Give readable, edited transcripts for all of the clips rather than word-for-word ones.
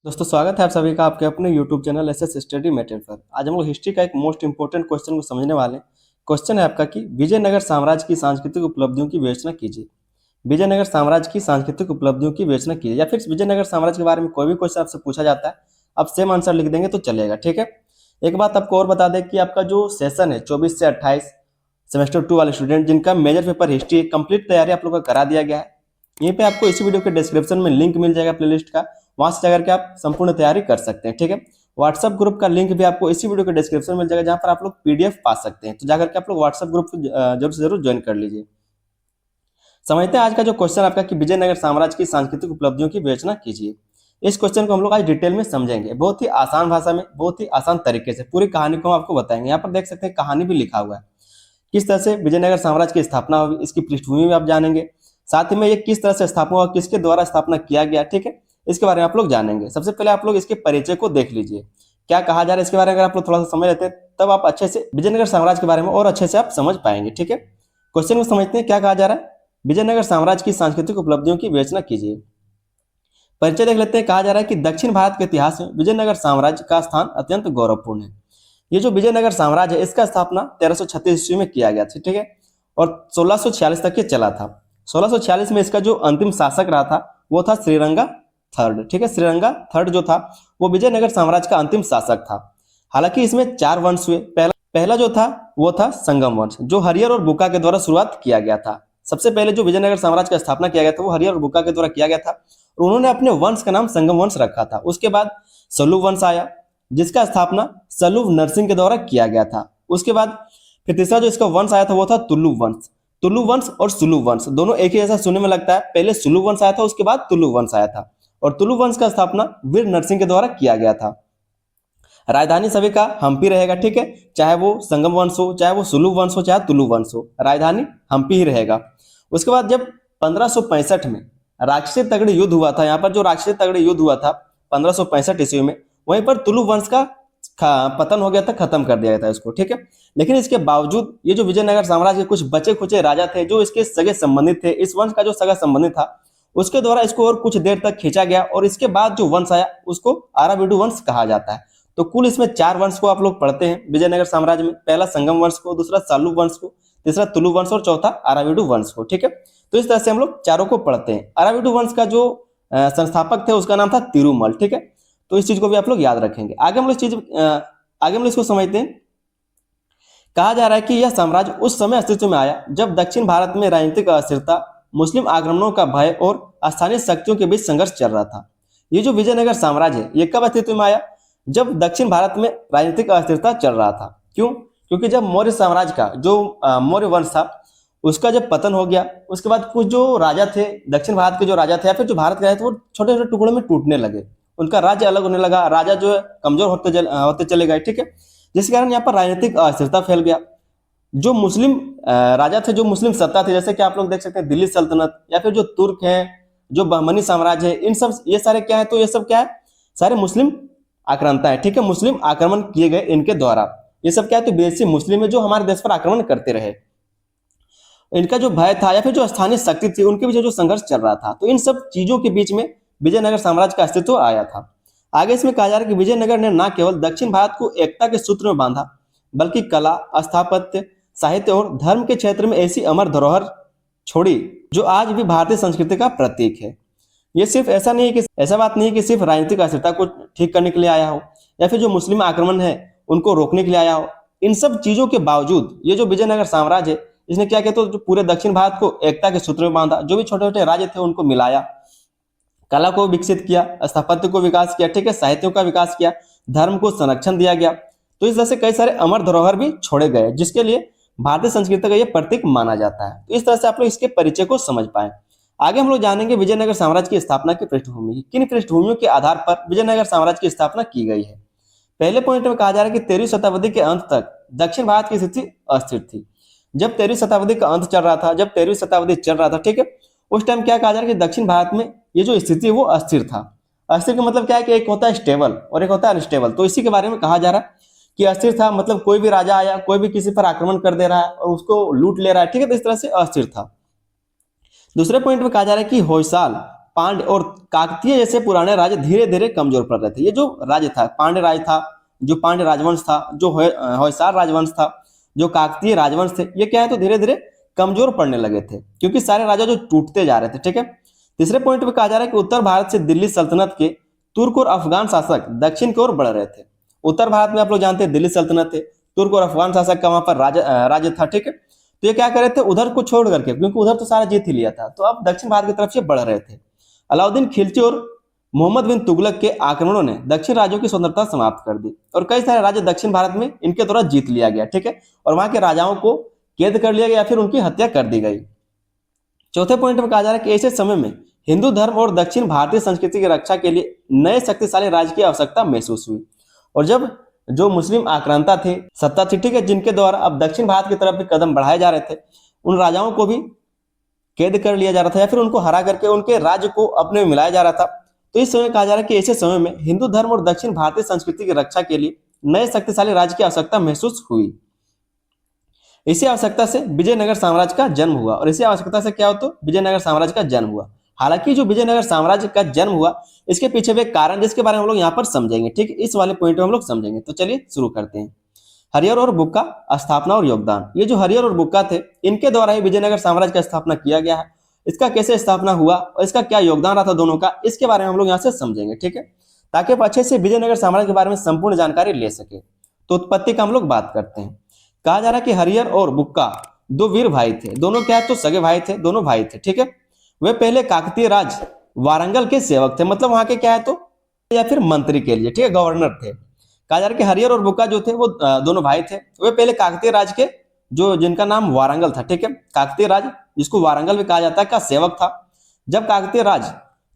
दोस्तों स्वागत है आप सभी का आपके अपने YouTube channel SS study material पर। आज हम लोग हिस्ट्री का एक मोस्ट इंपोर्टेंट क्वेश्चन को समझने वाले हैं। क्वेश्चन है आपका कि विजयनगर साम्राज्य की सांस्कृतिक उपलब्धियों की विवेचना कीजिए। विजयनगर साम्राज्य की सांस्कृतिक उपलब्धियों की विवेचना कीजिए या फिर विजयनगर साम्राज्य के बारे में कोई भी क्वेश्चन आपसे पूछा जाता है, आप सेम आंसर लिख देंगे तो चलेगा। ठीक है। एक बात आपको और बता दें कि आपका जो सेशन है 24 से 28 सेमेस्टर 2 वाले स्टूडेंट जिनका मेजर पेपर हिस्ट्री कंप्लीट तैयारी आप लोग का करा दिया गया है। यहीं पे आपको इसी वीडियो के डिस्क्रिप्शन में लिंक मिल जाएगा प्लेलिस्ट का, वहां से जाकर के आप संपूर्ण तैयारी कर सकते हैं। ठीक है। व्हाट्सएप ग्रुप का लिंक भी आपको इसी वीडियो के डिस्क्रिप्शन में मिल जाएगा, जहां पर आप लोग पीडीएफ पा सकते हैं। तो जाकर के आप लोग व्हाट्सएप ग्रुप को जरूर से जरूर ज्वाइन कर लीजिए। समझते हैं आज का जो क्वेश्चन आपका कि विजयनगर साम्राज्य की सांस्कृतिक उपलब्धियों की विवेचना कीजिए। इस क्वेश्चन को हम लोग आज डिटेल में समझेंगे, बहुत ही आसान भाषा में, बहुत ही आसान तरीके से पूरी कहानी को हम आपको बताएंगे। यहाँ पर देख सकते हैं कहानी भी लिखा हुआ है, किस तरह से विजयनगर साम्राज्य की स्थापना हुई, इसकी पृष्ठभूमि में आप जानेंगे। साथ ही में ये किस तरह से स्थापना हुआ, किसके द्वारा स्थापना किया गया, ठीक है, इसके बारे में आप लोग जानेंगे। सबसे पहले आप लोग इसके परिचय को देख लीजिए, क्या कहा जा रहा है इसके बारे में। अगर आप लोग थोड़ा सा समझ लेते हैं तब आप अच्छे से विजयनगर साम्राज्य के बारे में और अच्छे से आप समझ पाएंगे। ठीक है। क्वेश्चन को समझते हैं, क्या कहा जा रहा है। विजयनगर साम्राज्य की सांस्कृतिक उपलब्धियों की विवेचना कीजिए। परिचय देख लेते हैं। कहा जा रहा है कि दक्षिण भारत के इतिहास में विजयनगर साम्राज्य का स्थान अत्यंत गौरवपूर्ण है। ये जो विजयनगर साम्राज्य है इसका स्थापना 1336 ईस्वी में किया गया था। ठीक है। और 1646 तक ये चला था। 1646 में इसका जो अंतिम शासक रहा था वो था श्रीरंगा थर्ड। ठीक है। श्रीरंगा थर्ड जो था वो विजयनगर साम्राज्य का अंतिम शासक था। हालांकि इसमें 4 वंश हुए। पहला जो था वो था संगम वंश, जो हरियर और बुका के द्वारा शुरुआत किया गया था। सबसे पहले जो विजयनगर साम्राज्य का स्थापना किया गया था वो हरियर और बुका के द्वारा किया गया था, और उन्होंने अपने वंश का नाम संगम वंश रखा था। उसके बाद सलूब वंश आया, जिसका स्थापना सलूब नरसिंह के द्वारा किया गया था। उसके बाद फिर तीसरा जो इसका वंश आया था वो था तुलुब वंश। तुलुब वंश और सुलुब वंश दोनों एक ही जैसा सुनने में लगता है। पहले सुलुब वंश आया था, उसके बाद तुलुब वंश आया था, और तुलुब वंश का स्थापना वीर नरसिंह के द्वारा किया गया था। राजधानी सभी का हम्पी रहेगा। ठीक है। चाहे वो संगम वंश हो, चाहे वो सुलुब वंश हो, चाहे तुलुब वंश हो, राजधानी हम्पी ही रहेगा। उसके बाद जब 1565 में राक्षसी तगड़े युद्ध हुआ था, यहाँ पर जो राक्षसी तगड़े युद्ध हुआ था 1565 ईस्वी में, वहीं पर तुलुब वंश का पतन हो गया था, खत्म कर दिया गया था इसको। ठीक है। लेकिन इसके बावजूद ये जो विजयनगर साम्राज्य के कुछ बचे खुचे राजा थे जो इसके सगे संबंधित थे, इस वंश का जो सगा संबंधित था उसके द्वारा इसको और कुछ देर तक खींचा गया, और इसके बाद जो वंश आया उसको आराविडु वंश कहा जाता है। तो कुल इसमें 4 वंश को आप लोग पढ़ते हैं विजयनगर साम्राज्य में। पहला संगम वंश को, दूसरा सालुब वंश को, तीसरा तुलुब वंश और चौथा आराविडु वंश को। ठीक है। तो इस तरह से हम लोग चारों को पढ़ते हैं। आराविडु वंश का जो संस्थापक थे उसका नाम था तिरुमल। ठीक है। तो इस चीज को भी आप लोग याद रखेंगे। आगे हम लोग आगे हम लोग इसको समझते हैं। कहा जा रहा है कि यह साम्राज्य उस समय अस्तित्व में आया जब दक्षिण भारत में राजनीतिक अस्थिरता, मुस्लिम आक्रमणों का भय और स्थानीय शक्तियों के बीच संघर्ष चल रहा था। ये जो विजयनगर साम्राज्य है ये कब अस्तित्व में आया, जब दक्षिण भारत में राजनीतिक अस्थिरता चल रहा था। क्यों? क्योंकि जब मौर्य साम्राज्य का जो मौर्य वंश था उसका जब पतन हो गया, उसके बाद कुछ जो राजा थे दक्षिण भारत के, जो राजा थे या फिर जो भारत के राजा थे, वो छोटे छोटे टुकड़ों में टूटने लगे, उनका राज्य अलग होने लगा, राजा जो है कमजोर होते चले गए। ठीक है। जिस कारण यहाँ पर राजनीतिक अस्थिरता फैल गया। जो मुस्लिम राजा थे, जो मुस्लिम सत्ता थे, जैसे कि आप लोग देख सकते हैं दिल्ली सल्तनत या फिर जो तुर्क है, जो बहमनी साम्राज्य है, इन सब ये सारे क्या है, तो ये सब क्या है, सारे मुस्लिम आक्रांता है। ठीक है। मुस्लिम आक्रमण किए गए इनके द्वारा। ये सब क्या है, तो विदेशी मुस्लिम है जो हमारे देश पर आक्रमण करते रहे। इनका जो भय था या फिर जो स्थानीय शक्ति थी उनके बीच जो संघर्ष चल रहा था, तो इन सब चीजों के बीच में विजयनगर साम्राज्य का अस्तित्व आया था। आगे इसमें कहा जा रहा है कि विजयनगर ने न केवल दक्षिण भारत को एकता के सूत्र में बांधा, बल्कि कला, स्थापत्य, साहित्य और धर्म के क्षेत्र में ऐसी अमर धरोहर छोड़ी जो आज भी भारतीय संस्कृति का प्रतीक है। ये सिर्फ ऐसा नहीं है कि ऐसा बात नहीं है कि सिर्फ राजनीतिक अस्थिरता को ठीक करने के लिए आया हो या फिर जो मुस्लिम आक्रमण है उनको रोकने के लिए आया हो। इन सब चीजों के बावजूद ये जो विजयनगर साम्राज्य है इसने क्या किया, तो जो पूरे दक्षिण भारत को एकता के सूत्र में बांधा, जो भी छोटे छोटे राज्य थे उनको मिलाया, कला को विकसित किया, स्थापत्य को विकास किया, ठीक है, साहित्य का विकास किया, धर्म को संरक्षण दिया गया। तो इस तरह से कई सारे अमर धरोहर भी छोड़े गए जिसके लिए भारतीय संस्कृति का यह प्रतीक माना जाता है। तो इस तरह से आप लोग इसके परिचय को समझ पाए। आगे हम लोग जानेंगे विजयनगर साम्राज्य की स्थापना की पृष्ठभूमि, किन पृष्ठभूमियों के आधार पर विजयनगर साम्राज्य की स्थापना की गई है। पहले पॉइंट में कहा जा रहा है कि 13वीं शताब्दी के अंत तक दक्षिण भारत की स्थिति अस्थिर थी। जब 13वीं शताब्दी का अंत चल रहा था, जब 13वीं शताब्दी चल रहा था, ठीक है, उस टाइम क्या कहा जा रहा है कि दक्षिण भारत में ये जो स्थिति है वो अस्थिर था। अस्थिर का मतलब क्या है कि एक होता है स्टेबल और एक होता है अनस्टेबल। तो इसी के बारे में कहा जा रहा है कि अस्थिर था, मतलब कोई भी राजा आया, कोई भी किसी पर आक्रमण कर दे रहा है और उसको लूट ले रहा है, ठीक है, तो इस तरह से अस्थिर था। दूसरे पॉइंट में कहा जा रहा है कि होयसाल पांड्य और काकतीय जैसे पुराने राज्य धीरे धीरे कमजोर पड़ रहे थे। ये जो राज्य था, पांड्य राज था, जो पांड्य राजवंश था, जो होयसाल राजवंश था, जो काकतीय राजवंश थे, ये क्या है तो धीरे धीरे कमजोर पड़ने लगे थे, क्योंकि सारे राजा जो टूटते जा रहे थे। ठीक है। तीसरे पॉइंट पे कहा जा रहा है कि उत्तर भारत से दिल्ली सल्तनत के तुर्क और अफगान शासक दक्षिण की ओर बढ़ रहे थे। उत्तर भारत में आप लोग जानते हैं दिल्ली सल्तनत थे, तुर्क और अफगान शासक का वहां पर राज्य था। ठीक है। तो ये क्या कर रहे थे, उधर को छोड़ करके, क्योंकि उधर तो सारा जीत ही लिया था, तो अब दक्षिण भारत की तरफ से बढ़ रहे थे। अलाउद्दीन खिलजी और मोहम्मद बिन तुगलक के आक्रमणों ने दक्षिण राज्यों की स्वतंत्रता समाप्त कर दी और कई सारे राज्य दक्षिण भारत में इनके द्वारा जीत लिया गया। ठीक है। और वहां के राजाओं को कैद कर लिया गया या फिर उनकी हत्या कर दी गई। चौथे पॉइंट में कहा जा रहा है कि ऐसे समय में हिंदू धर्म और दक्षिण भारतीय संस्कृति की रक्षा के लिए नए शक्तिशाली राज्य की आवश्यकता महसूस हुई। और जब जो मुस्लिम आक्रांता थे, सत्ता थी, ठीक है, जिनके द्वारा अब दक्षिण भारत की तरफ भी कदम बढ़ाए जा रहे थे, उन राजाओं को भी कैद कर लिया जा रहा था या फिर उनको हरा करके उनके राज्य को अपने में मिलाया जा रहा था। तो इस समय कहा जा रहा है कि ऐसे समय में हिंदू धर्म और दक्षिण भारतीय संस्कृति की रक्षा के लिए नए शक्तिशाली राज्य की आवश्यकता महसूस हुई। इसी आवश्यकता से विजयनगर साम्राज्य का जन्म हुआ। और इसी आवश्यकता से क्या हो तो विजयनगर साम्राज्य का जन्म हुआ। हालांकि जो विजयनगर साम्राज्य का जन्म हुआ, इसके पीछे भी एक कारण जिसके बारे में हम लोग यहाँ पर समझेंगे। ठीक है, इस वाले पॉइंट में हम लोग समझेंगे। तो चलिए शुरू करते हैं। हरिहर और बुक्का स्थापना और योगदान। ये जो हरिहर और बुक्का थे, इनके द्वारा ही विजयनगर साम्राज्य का स्थापना किया गया है। इसका कैसे स्थापना हुआ और इसका क्या योगदान रहा था दोनों का, इसके बारे में हम लोग यहाँ से समझेंगे। ठीक है, ताकि आप अच्छे से विजयनगर साम्राज्य के बारे में संपूर्ण जानकारी ले सके। तो उत्पत्ति का हम लोग बात करते हैं। कहा जा रहा है कि हरिहर और बुक्का दो वीर भाई थे। दोनों क्या है तो सगे भाई थे, दोनों भाई थे। ठीक है, वे पहले काकतीय राज वारंगल के सेवक थे, मतलब वहां के क्या है तो या फिर मंत्री के लिए, ठीक है, गवर्नर थे। कहा जा रहा है कि हरिहर और बुक्का जो थे वो दोनों भाई थे। वे पहले काकतीय राज के, जो जिनका नाम वारंगल था, ठीक है, काकतीय राज जिसको वारंगल भी कहा जाता है, का सेवक था। जब काकतीय राज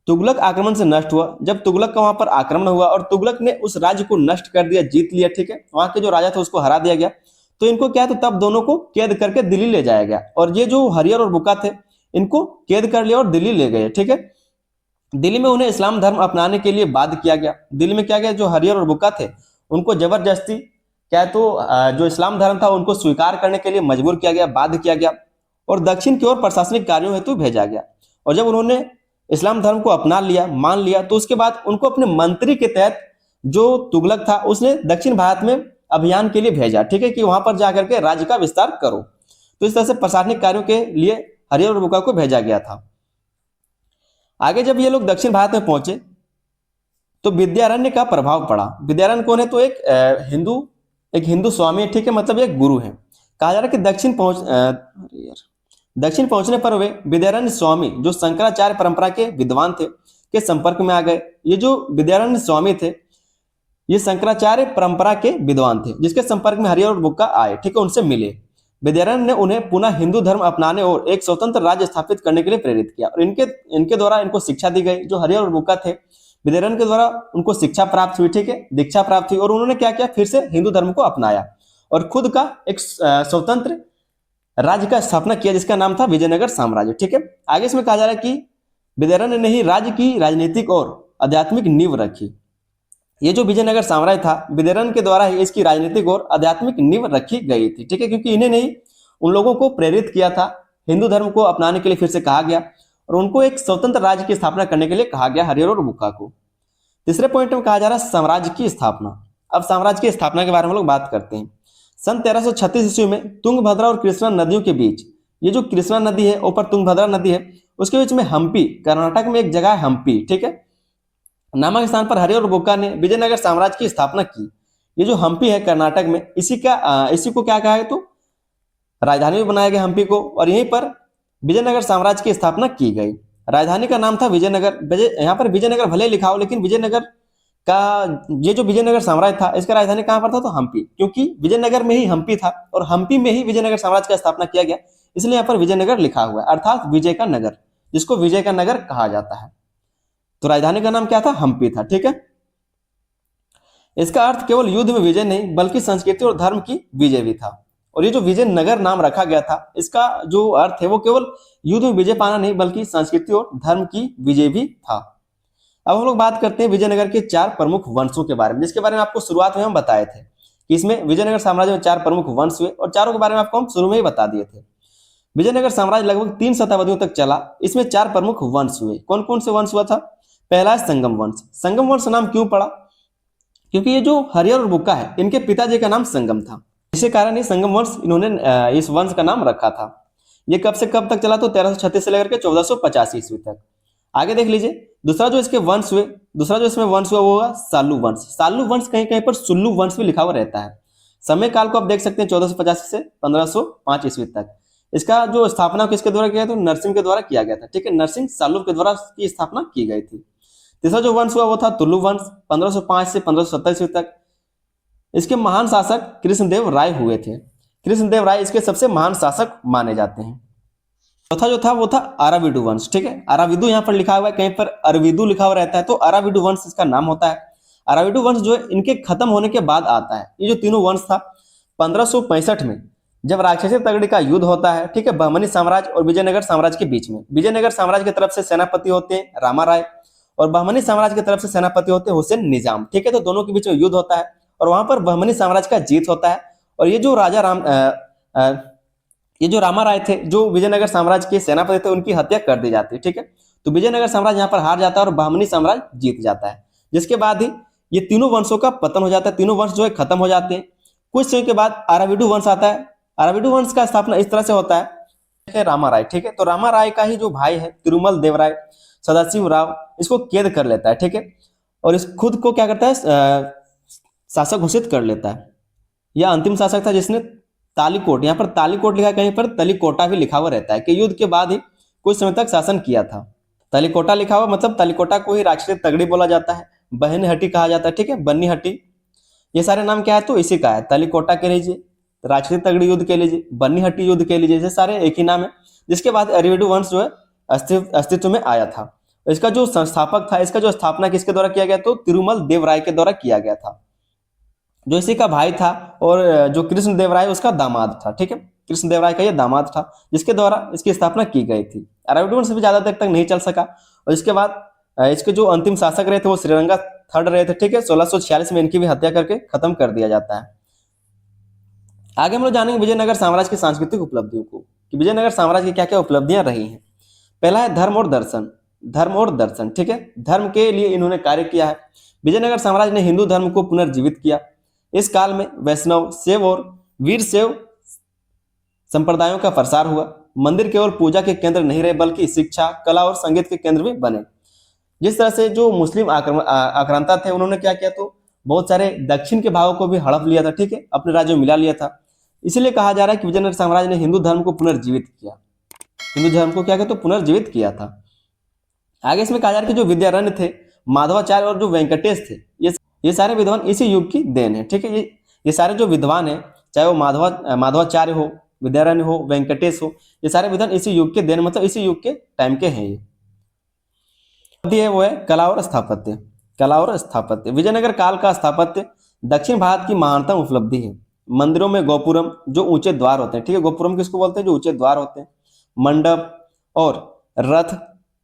तुगलक आक्रमण से नष्ट हुआ, जब तुगलक का वहां पर आक्रमण हुआ और तुगलक ने उस राज्य को नष्ट कर दिया, जीत लिया, ठीक है, वहां के जो राजा थे उसको हरा दिया गया, तो इनको क्या है तो तब दोनों को कैद करके दिल्ली ले जाया गया। और ये जो हरिहर और बुक्का थे, इनको कैद कर लिया और दिल्ली ले गए। ठीक है, दिल्ली में उन्हें इस्लाम धर्म अपनाने के लिए बाध्य किया गया। दिल्ली में क्या गया, जो हरिहर और बुक्का थे उनको जबरदस्ती क्या है तो जो इस्लाम धर्म था उनको स्वीकार करने के लिए मजबूर किया गया, बाध्य किया गया और दक्षिण की ओर प्रशासनिक कार्यों हेतु भेजा गया। और जब उन्होंने इस्लाम धर्म को अपना लिया, मान लिया, तो उसके बाद उनको अपने मंत्री के तहत जो तुगलक था उसने दक्षिण भारत में अभियान के लिए भेजा। ठीक है, कि वहां पर जाकर के राज्य का विस्तार करो। तो इस तरह से प्रशासनिक कार्यों के लिए हरिहर और बुक्का को भेजा गया था। आगे जब ये लोग दक्षिण भारत में पहुंचे तो विद्यारण्य का प्रभाव पड़ा। विद्यारण्य कौन है तो एक हिंदू स्वामी है, ठीक है, मतलब एक गुरु है। कहा जा रहा है कि दक्षिण पहुंचने पर वे विद्यारण्य स्वामी जो शंकराचार्य परंपरा के विद्वान थे के संपर्क में आ गए। ये जो विद्यारण्य स्वामी थे ये शंकराचार्य परंपरा के विद्वान थे, जिसके संपर्क में हरिहर और बुक्का आए, ठीक है, उनसे मिले। विद्यारण्य ने उन्हें पुनः हिंदू धर्म अपनाने और एक स्वतंत्र राज्य स्थापित करने के लिए प्रेरित किया। और इनके द्वारा इनको शिक्षा दी गई। जो हरिहर और बुक्का थे, विद्यारण्य के द्वारा उनको शिक्षा प्राप्त हुई, ठीक है, दीक्षा प्राप्त हुई और उन्होंने क्या किया, फिर से हिंदू धर्म को अपनाया और खुद का एक स्वतंत्र राज्य का स्थापना किया, जिसका नाम था विजयनगर साम्राज्य। ठीक है, आगे इसमें कहा जा रहा है कि विद्यारण्य ने ही राज्य की राजनीतिक और आध्यात्मिक नींव रखी। ये जो विजयनगर साम्राज्य था, विद्यारण्य के द्वारा ही इसकी राजनीतिक और आध्यात्मिक नींव रखी गई थी। ठीक है, क्योंकि इन्हें नहीं उन लोगों को प्रेरित किया था, हिंदू धर्म को अपनाने के लिए फिर से कहा गया और उनको एक स्वतंत्र राज्य की स्थापना करने के लिए कहा गया हरिहर और बुक्का को। तीसरे पॉइंट में कहा जा रहा है साम्राज्य की स्थापना। अब साम्राज्य की स्थापना के बारे में हम लोग बात करते हैं। सन 1336 ईस्वी में तुंगभद्रा और कृष्णा नदियों के बीच, ये जो कृष्णा नदी है ऊपर तुंगभद्रा नदी है, उसके बीच में हम्पी, कर्नाटक में एक जगह है हम्पी, ठीक है, नामक स्थान पर हरिहर और बुक्का ने विजयनगर साम्राज्य की स्थापना की। ये जो हम्पी है कर्नाटक में, इसी को क्या कहा है तो राजधानी में बनाया गया हम्पी को, और यहीं पर विजयनगर साम्राज्य की स्थापना की गई। राजधानी का नाम था विजयनगर। यहाँ पर विजयनगर भले लिखा हो, लेकिन विजयनगर का ये जो विजयनगर साम्राज्य था इसका राजधानी कहाँ पर था तो हम्पी, क्योंकि विजयनगर में ही हम्पी था और हम्पी में ही विजयनगर साम्राज्य का स्थापना किया गया, इसलिए यहाँ पर विजयनगर लिखा हुआ है, अर्थात विजय का नगर, जिसको विजय का नगर कहा जाता है। तो राजधानी का नाम क्या था, हम्पी था। ठीक है, इसका अर्थ केवल युद्ध में विजय नहीं बल्कि संस्कृति और धर्म की विजय भी था। और ये जो विजयनगर नाम रखा गया था, इसका जो अर्थ है वो केवल युद्ध में विजय पाना नहीं बल्कि संस्कृति और धर्म की विजय भी था। अब हम लोग बात करते हैं विजयनगर के 4 प्रमुख वंशों के बारे में, जिसके बारे में आपको शुरुआत में हम बताए थे कि इसमें विजयनगर साम्राज्य में 4 प्रमुख वंश हुए और चारों के बारे में आपको हम शुरू में ही बता दिए थे। विजयनगर साम्राज्य लगभग 3 शताब्दियों तक चला। इसमें 4 प्रमुख वंश हुए। कौन कौन से वंश हुआ था? पहला है संगम वंश। संगम वंश नाम क्यों पड़ा? क्योंकि ये जो हरिहर और बुक्का है, इनके पिताजी का नाम संगम था। इसी कारण ये संगम वंश इन्होंने इस वंश का नाम रखा था। ये कब से कब तक चला? तो 1336 से लेकर के 1485 ईस्वी तक। आगे देख लीजिए, दूसरा जो इसके वंश हुए, दूसरा जो इसमें वंश हुआ वो हुआ सालू वंश। सालू वंश कहीं कहीं पर सुल्लू वंश भी लिखा हुआ रहता है। समय काल को आप देख सकते हैं 1485 से 1505 ईस्वी तक। इसका जो स्थापना किसके द्वारा किया? तो नरसिंह के द्वारा किया गया था। ठीक है, नरसिंह सालू के द्वारा की स्थापना की गई थी। तीसरा जो वंश हुआ वो था तुलु वंश, 1505 से 1570 ईस्वी तक। इसके महान शासक कृष्णदेव राय हुए थे। कृष्णदेव राय इसके सबसे महान शासक माने जाते हैं। चौथा जो था वो था अराविडु वंश। ठीक है, अराविदु यहाँ पर लिखा हुआ है, कहीं पर अरविदु लिखा हुआ रहता है, तो अराविडु वंश इसका नाम होता है। अराविडु वंश जो है इनके खत्म होने के बाद आता है। ये जो तीनों वंश था, 1565 में जब राक्षसी तगड़ी का युद्ध होता है, ठीक है, बहमनी साम्राज्य और विजयनगर साम्राज्य के बीच में। विजयनगर साम्राज्य की तरफ से सेनापति होते हैं रामा राय और बहमनी साम्राज्य की तरफ से सेनापति होते हैं हुसैन निजाम। ठीक है, तो दोनों के बीच में युद्ध होता है और वहां पर बहमनी साम्राज्य का जीत होता है। और ये जो राजा ये जो रामा राय थे, जो विजयनगर साम्राज्य के सेनापति थे, उनकी हत्या कर दी जाती है। ठीक है, तो विजयनगर साम्राज्य यहाँ पर हार जाता है और बहमनी साम्राज्य जीत जाता है। जिसके बाद ही ये तीनों वंशों का पतन हो जाता है। तीनों वंश जो है खत्म हो जाते हैं। कुछ समय के बाद अराविडु वंश आता है। अराविडु वंश का स्थापना इस तरह से होता है रामा राय। ठीक है, तो रामा राय का ही जो भाई है तिरुमल देव राय, सदाशिव राव इसको कैद कर लेता है। ठीक है, और इस खुद को क्या करता है, शासक घोषित कर लेता है। यह अंतिम शासक था जिसने तालीकोट, यहाँ पर तालीकोट लिखा है, कहीं पर तलीकोटा भी लिखा हुआ रहता है, कि युद्ध के बाद ही कुछ समय तक शासन किया था। तलीकोटा लिखा हुआ मतलब तलीकोटा को ही राक्षसी तगड़ी बोला जाता है, बहन हट्टी कहा जाता है। ठीक है, बन्नी हट्टी, ये सारे नाम क्या है तो इसी का है। तलीकोटा के लीजिए, राक्षसी तगड़ी युद्ध के लीजिए, बन्नी हट्टी युद्ध के लीजिए, ये सारे एक ही नाम है। जिसके बाद अराविडु वंश जो है अस्तित्व में आया था। इसका जो संस्थापक था, इसका जो स्थापना किसके द्वारा किया गया तो तिरुमल देव राय के द्वारा किया गया था, जो इसी का भाई था और जो कृष्णदेव राय उसका दामाद था। ठीक है, कृष्णदेव राय का ये दामाद था जिसके द्वारा इसकी स्थापना की गई थी। अराविडु वंश भी ज्यादा देर तक नहीं चल सका और इसके बाद इसके जो अंतिम शासक रहे थे वो श्रीरंगा थर्ड रहे थे। ठीक है, 1646 में इनकी भी हत्या करके खत्म कर दिया जाता है। आगे हम लोग जानेंगे विजयनगर साम्राज्य की सांस्कृतिक उपलब्धियों को, कि विजयनगर साम्राज्य की क्या क्या उपलब्धियां रही हैं। पहला है धर्म और दर्शन। धर्म और दर्शन, ठीक है, धर्म के लिए इन्होंने कार्य किया है। विजयनगर साम्राज्य ने हिंदू धर्म को पुनर्जीवित किया। इस काल में वैष्णव, शैव और वीर शैव संप्रदायों का प्रसार हुआ। मंदिर केवल पूजा के केंद्र नहीं रहे बल्कि शिक्षा, कला और संगीत के केंद्र भी बने। जिस तरह से जो मुस्लिम आक्रांता थे उन्होंने क्या किया तो बहुत सारे दक्षिण के भागों को भी हड़प लिया था। ठीक है, अपने राज्य में मिला लिया था। इसलिए कहा जा रहा है कि विजयनगर साम्राज्य ने हिंदू धर्म को पुनर्जीवित किया। हिंदू धर्म को क्या किया तो पुनर्जीवित किया था। आगे इसमें कहा जा रहा है कि जो विद्यारण्य थे, माधवाचार्य और जो वेंकटेश थे, ये सारे विद्वान इसी युग की देन है। ठीक है, ये सारे जो विद्वान है, चाहे वो माधवाचार्य हो, विद्यारण्य हो, वेंकटेश हो, ये सारे विद्वान इसी युग के देन, मतलब इसी युग के टाइम के हैं। ये वो है कला और स्थापत्य। कला और स्थापत्य, विजयनगर काल का स्थापत्य दक्षिण भारत की महानतम उपलब्धि है। मंदिरों में गोपुरम, जो ऊंचे द्वार होते हैं, ठीक है, गोपुरम किसको बोलते हैं, जो ऊंचे द्वार होते हैं, मंडप और रथ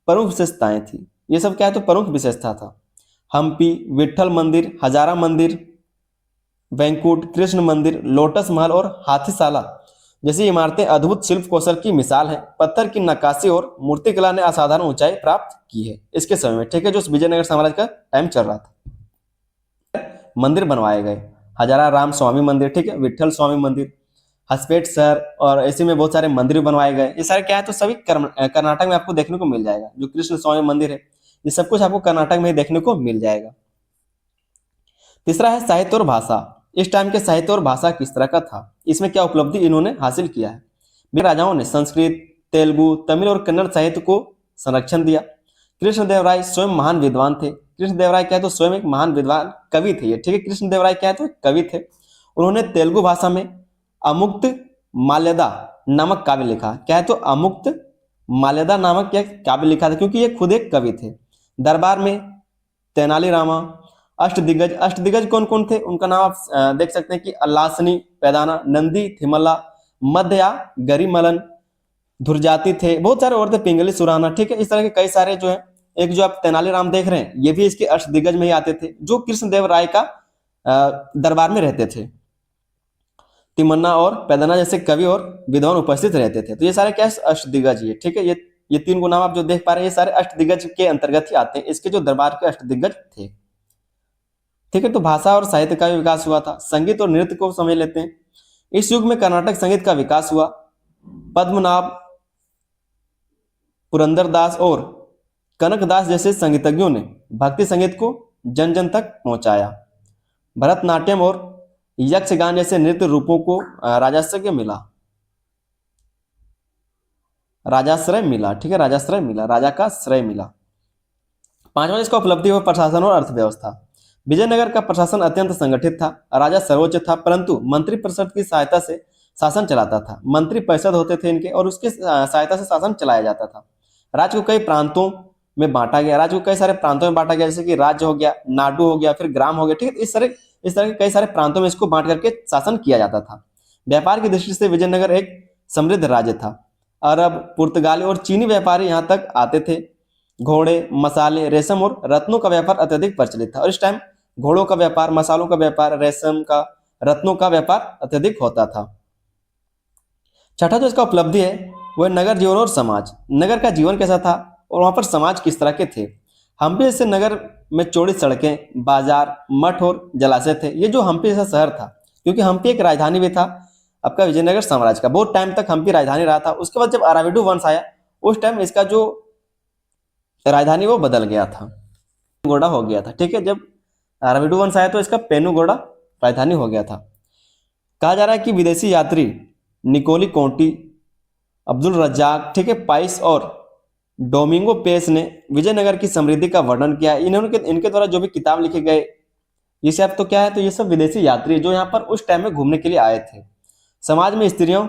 प्रमुख विशेषताएं थी। ये सब क्या है तो प्रमुख विशेषता था। हम्पी, विट्ठल मंदिर, हजारा मंदिर, वैंकुट, कृष्ण मंदिर, लोटस महल और हाथीशाला जैसी इमारतें अद्भुत शिल्प कौशल की मिसाल है। पत्थर की नक्काशी और मूर्तिकला ने असाधारण ऊंचाई प्राप्त की है इसके समय में। ठीक है, जो विजयनगर साम्राज्य का टाइम चल रहा था। मंदिर बनवाए गए, हजारा राम स्वामी मंदिर, ठीक है, विट्ठल स्वामी मंदिर, हसपेट शहर और ऐसे में बहुत सारे मंदिर बनवाए गए। ये सारे क्या है तो सभी कर्नाटक में आपको देखने को मिल जाएगा। जो कृष्ण स्वामी मंदिर है, ये सब कुछ आपको कर्नाटक में ही देखने को मिल जाएगा। तीसरा है साहित्य और भाषा। इस टाइम के साहित्य और भाषा किस तरह का था, इसमें क्या उपलब्धि इन्होंने हासिल किया है। राजाओं ने संस्कृत, तेलुगु, तमिल और कन्नड़ साहित्य को संरक्षण दिया। कृष्णदेव राय स्वयं महान विद्वान थे। कृष्णदेव राय क्या है तो स्वयं एक महान विद्वान कवि थे। ठीक है, कृष्णदेव राय क्या है तो कवि थे। उन्होंने तेलुगु भाषा में अमुक्त माल्यदा नामक काव्य लिखा। क्या है तो अमुक्त माल्यदा नामक काव्य लिखा था, क्योंकि ये खुद एक कवि थे। दरबार में तेनाली रामा, अष्टदिग्गज। अष्टदिग्गज कौन कौन थे उनका नाम आप देख सकते हैं कि अल्लासनी पैदाना, नंदी, थिमल्ला, मध्या, गरिमलन, धुरजाति थे, बहुत सारे और थे, पिंगली, सुराना। ठीक है, इस तरह के कई सारे जो है। एक जो आप तेनालीराम देख रहे हैं ये भी इसके अष्टदिग्गज में ही आते थे, जो कृष्णदेव राय का दरबार में रहते थे। तिमन्ना और पैदना जैसे कवि और विद्वान उपस्थित रहते थे। तो ये सारे क्या है, अष्टदिग्गज ही है, ठीक है। ये तीन को नाम आप जो देख पा रहे हैं ये सारे अष्टदिग्गज के अंतर्गत ही आते हैं, इसके जो दरबार के अष्टदिग्गज थे, ठीक है। तो भाषा और साहित्य का भी विकास हुआ था। संगीत और नृत्य को समझ लेते हैं। इस युग में कर्नाटक संगीत का विकास हुआ। पद्मनाभ, पुरंदरदास और कनकदास जैसे संगीतज्ञों ने भक्ति संगीत को जन जन तक पहुंचाया। भरतनाट्यम और यक्षगान जैसे नृत्य रूपों को राजाश्रय मिला, राजाश्रय मिला, ठीक है, राजाश्रय मिला, राजा का श्रय मिला। पांचवा इसका उपलब्धि हुआ प्रशासन और अर्थव्यवस्था। विजयनगर का प्रशासन अत्यंत संगठित था। राजा सर्वोच्च था, परंतु मंत्री परिषद की सहायता से शासन चलाता था। मंत्री परिषद होते थे इनके और उसके सहायता से शासन चलाया जाता था। राज्य को कई प्रांतों में बांटा गया, राज्य को कई सारे प्रांतों में बांटा गया, जैसे कि राज्य हो गया, नाडु हो गया, फिर ग्राम हो गया, ठीक है। इस तरह के कई सारे प्रांतों में इसको बांट करके शासन किया जाता था। व्यापार की दृष्टि से विजयनगर एक समृद्ध राज्य था। अरब, पुर्तगाली और चीनी व्यापारी यहाँ तक आते थे। घोड़े, मसाले, रेशम और रत्नों का व्यापार अत्यधिक प्रचलित था। और इस टाइम घोड़ों का व्यापार, मसालों का व्यापार, रेशम का, रत्नों का व्यापार अत्यधिक होता था। छठा जो इसका उपलब्धि है वह नगर जीवन और समाज। नगर का जीवन कैसा था और वहां पर समाज किस तरह के थे। हम्पी जैसे नगर में चौड़ी सड़कें, बाजार, मठ और जलाशय थे। ये जो हम्पी जैसा शहर था, क्योंकि हम्पी एक राजधानी भी था आपका विजयनगर साम्राज्य का, बहुत टाइम तक हम्पी राजधानी रहा था। उसके बाद जब अराविडु वंश आया उस टाइम इसका जो राजधानी वो बदल गया था, गोड़ा हो गया था, ठीक है। जब अराविडु वंश आया तो इसका पेनुगोड़ा राजधानी हो गया था। कहा जा रहा है कि विदेशी यात्री निकोली कोंटी, अब्दुल रज्जाक, ठीक है, पाइस और डोमिंगो पेस ने विजयनगर की समृद्धि का वर्णन किया। इन्होंने इनके द्वारा जो भी किताब लिखे गए ये सब तो क्या है, तो ये सब विदेशी यात्री जो यहाँ पर उस टाइम में घूमने के लिए आए थे। समाज में स्त्रियों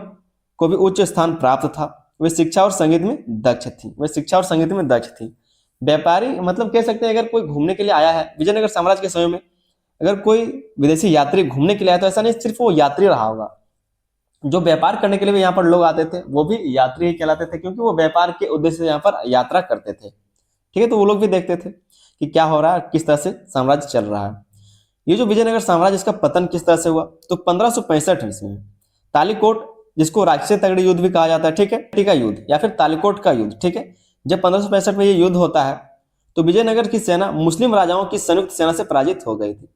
को भी उच्च स्थान प्राप्त था। वे शिक्षा और संगीत में दक्ष थी, वे शिक्षा और संगीत में दक्ष थी। व्यापारी मतलब कह सकते हैं अगर कोई घूमने के लिए आया है विजयनगर साम्राज्य के समय में, अगर कोई विदेशी यात्री घूमने के लिए आया तो ऐसा नहीं सिर्फ वो यात्री रहा होगा, जो व्यापार करने के लिए भी यहाँ पर लोग आते थे वो भी यात्री ही कहलाते थे, क्योंकि वो व्यापार के उद्देश्य से यहाँ पर यात्रा करते थे, ठीक है। तो वो लोग भी देखते थे कि क्या हो रहा है, किस तरह से साम्राज्य चल रहा है। ये जो विजयनगर साम्राज्य इसका पतन किस तरह से हुआ, तो 1565 ईस्वी में तालीकोट, जिसको राजसे तगड़ी युद्ध भी कहा जाता है, ठीक है, टीका युद्ध या फिर तालीकोट का युद्ध, ठीक है। जब 1565 में ये युद्ध होता है तो विजयनगर की सेना मुस्लिम राजाओं की संयुक्त सेना से पराजित हो गई थी।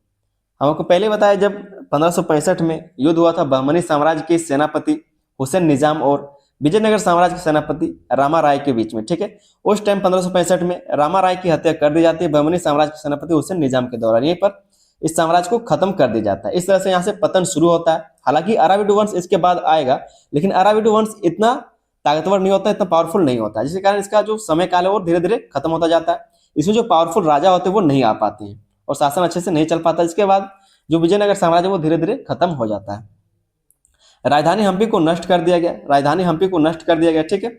हम आपको पहले बताया जब 1565 में युद्ध हुआ था बहमनी साम्राज्य के सेनापति हुसैन निजाम और विजयनगर साम्राज्य के सेनापति रामा राय के बीच में, ठीक है। उस टाइम 1565 में रामा राय की हत्या कर दी जाती है बहमनी साम्राज्य के सेनापति हुसैन निजाम के दौरान। यहीं पर इस साम्राज्य को खत्म कर दिया जाता है। इस तरह से यहाँ से पतन शुरू होता है। हालांकि अराविडु वंश इसके बाद आएगा, लेकिन अराविडु वंश इतना ताकतवर नहीं होता, इतना पावरफुल नहीं होता, जिसके कारण इसका जो समय काल है वो धीरे धीरे खत्म होता जाता है। इसमें जो पावरफुल राजा होते हैं वो नहीं आ पाते हैं और शासन अच्छे से नहीं चल पाता। इसके बाद जो विजयनगर साम्राज्य वो धीरे धीरे खत्म हो जाता है। राजधानी हम्पी को नष्ट कर दिया गया, राजधानी हम्पी को नष्ट कर दिया गया, ठीक है।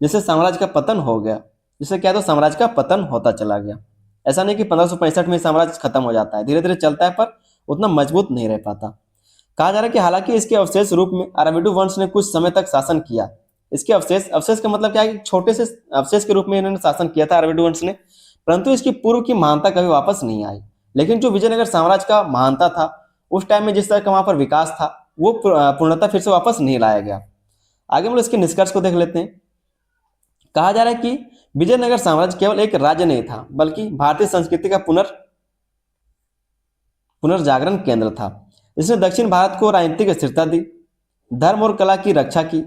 जिससे साम्राज्य का पतन हो गया, जिससे क्या तो साम्राज्य का पतन होता चला गया। ऐसा नहीं कि 1565 में साम्राज्य खत्म हो जाता है, धीरे धीरे चलता है पर उतना मजबूत नहीं रह पाता। कहा जा रहा है कि हालांकि इसके अवशेष रूप में अराविडु वंश ने कुछ समय तक शासन किया। इसके अवशेष का मतलब क्या है कि छोटे से अवशेष के रूप में इन्होंने शासन किया था अराविडु वंश ने, परंतु इसकी पूर्व की महानता कभी वापस नहीं आई। लेकिन जो विजयनगर साम्राज्य का महानता था उस टाइम में, जिस तरह का वहां पर विकास था, वो पूर्णतः फिर से वापस नहीं लाया गया। आगे हम लोग इसके निष्कर्ष को देख लेते हैं। कहा जा रहा है कि विजयनगर साम्राज्य केवल एक राज्य नहीं था बल्कि भारतीय संस्कृति का पुनर्जागरण केंद्र था। इसने दक्षिण भारत को राजनीतिक स्थिरता दी, धर्म और कला की रक्षा की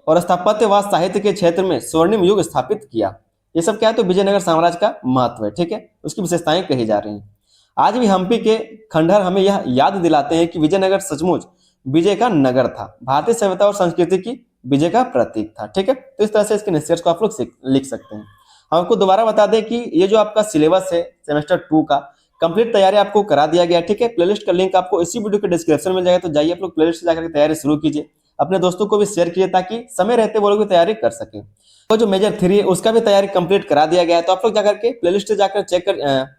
और स्थापत्य व साहित्य के क्षेत्र में स्वर्णिम युग स्थापित किया। ये सब क्या है, तो विजयनगर साम्राज्य का महत्व है, ठीक है, उसकी विशेषताएं कही जा रही हैं। आज भी हम्पी के खंडहर हमें यह याद दिलाते हैं कि विजयनगर सचमुच विजय का नगर था, भारतीय सभ्यता और संस्कृति की विजय का प्रतीक था, ठीक है। तो इस तरह से इसके निष्कर्ष को आप लोग लिख सकते हैं। हम आपको दोबारा बता दें कि ये जो आपका सिलेबस है सेमेस्टर 2 का कंप्लीट तैयारी आपको करा दिया गया, ठीक है। प्लेलिस्ट का लिंक आपको इसी वीडियो के डिस्क्रिप्शन में जाएगा, तो जाइए आप लोग प्लेलिस्ट से जाकर तैयारी शुरू कीजिए। अपने दोस्तों को भी शेयर कीजिए ताकि समय रहते वो लोग भी तैयारी कर सके। तो जो मेजर 3 है उसका भी तैयारी कंप्लीट करा दिया गया है, तो आप लोग जाकर के प्लेलिस्ट में जाकर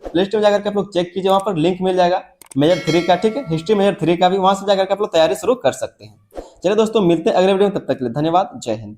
प्लेलिस्ट में जाकर के आप लोग चेक कीजिए, वहां पर लिंक मिल जाएगा मेजर 3 का, ठीक है। हिस्ट्री मेजर 3 का भी वहां से जाकर के आप लोग तैयारी शुरू कर सकते हैं। चलिए दोस्तों, मिलते हैं अगले वीडियो में, तब तक के लिए धन्यवाद, जय हिंद।